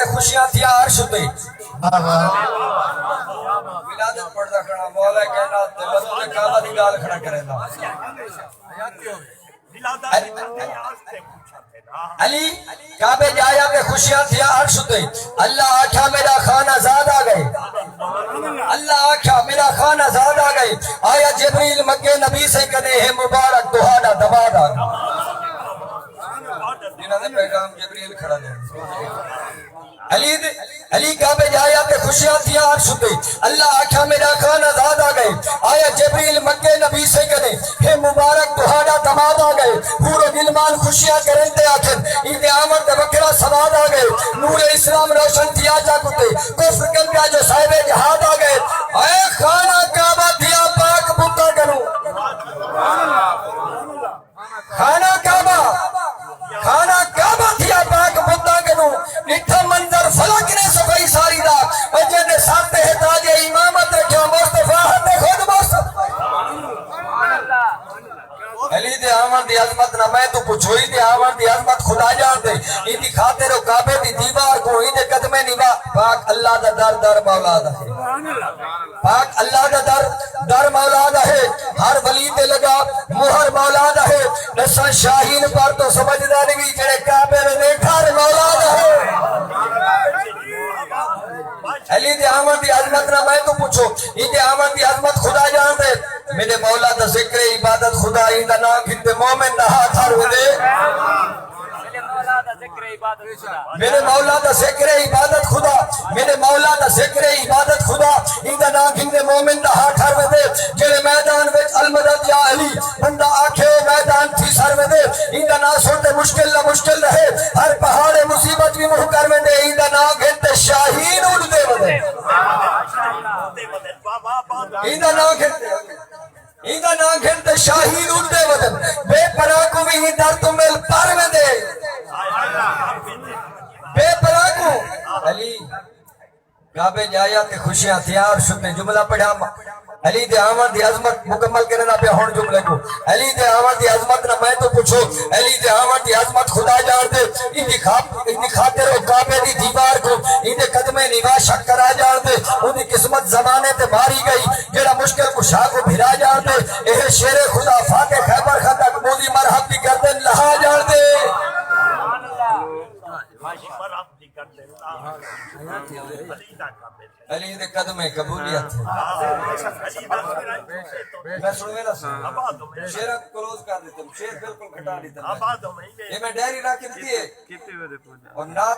خوشیاں تھی عرش تے ولادت پڑھدا کھڑا مولا کائنات تے مسجد کعبہ دی گال کھڑا کریندا علی کعبے جایا کہ خوشیاں تھی عرش تے اللہ آکھا میرا خان آزاد آ گئے اللہ آکھا میرا خان آزاد آ گئے آیا جبریل مکے نبی سے کہنے ہے مبارک دہانا دماد آ گئے جنہاں نے پیغام جبریل کھڑا دے علی کعبے جایا کہ خوشیاں تھی عرش تے اللہ آکھا میرا خان آزاد آ گئے آیا جبریل مکے نبی سے کہنے ہے مبارک دہانا دماد آ گئے پورو گلمان خوشیاں کریں تے آخر عید آمد وکرا سواد آ گئے نور اسلام روشن تھیا جا کتے کفر کن پیا جو صاحب جہاد آ گئے اے خانہ کعبہ تھیا پاک بتا کروں خانہ کعبہ تھیا پاک بتا کروں نٹھا منظر فلک نے صفائی ساری دا وجہ نے ساتھ ہے تاج امامت رکھا مصطفیٰ حد خود مصطفیٰ علی دے آمد دی عظمت نہ میں تو پوچھوئی دے آمد دی عظمت خدا جان دے ان دی خاطر و کعبے دی دیوار کو ان دے قدمے نبا پاک اللہ دا در در مولا دا ہے پاک اللہ دا در مولا دا ہے ہر ولی تے لگا مہر مولا دا ہے نسان شاہین پر تو سمجھداری بھی جڑے کعبے میں دیکھا مولا دا ہے علی دے آمد دی عظمت نہ میں تو پوچھو ان دے آمد دی عظمت خدا جان دے میرے مولا دا ذکر عبادت خدا ان دا نام ہندے مومن دا ہاتھ ہر دے میرے مولا دا ذکر عبادت خدا میرے مولا دا ذکر عبادت خدا ان دا نام ہندے مومن دا ہاتھ ہر دے جڑے میدان وچ المدد یا علی بندہ آکھے میدان تھی سر میں دے ان دا نام سنتے مشکل نہ مشکل رہے ہر پہاڑ مصیبت بھی منہ کر میں دے ان دا نام گھنتے شاہین اڑ دے ودے ان دا نام گھنتے شاہین اڑ دے ودے بے پراکو بھی ہی در تمہیں پر میں دے بے پراکو علی کعبے جایا تے خوشیاں تیار شدنے جملہ پڑھا علی دے آمد دی عظمت مکمل کرنا پہ ہون جملے کو علی دے آمد دی عظمت نہ میں تو پوچھو علی دے آمد دی عظمت خدا جان دے ان دی خاطر و کعبے دی دیوار کو ان دے قدمے نوا شک کرا جان دے ان دی قسمت زمانے تے ماری گئی جڑا مشکل کشا کو بھرا جان دے اے شیر خدا فاتح خیبر خندق مولی مرحب دی گردن لہا جان دے علی دے قدمے قبولیت میں سنوے نہ سن شیرہ کلوز کر دیتا ہوں شیر بالکل کھٹا دیتا ہوں یہ میں ڈیری راکی دیتی ہے اور نات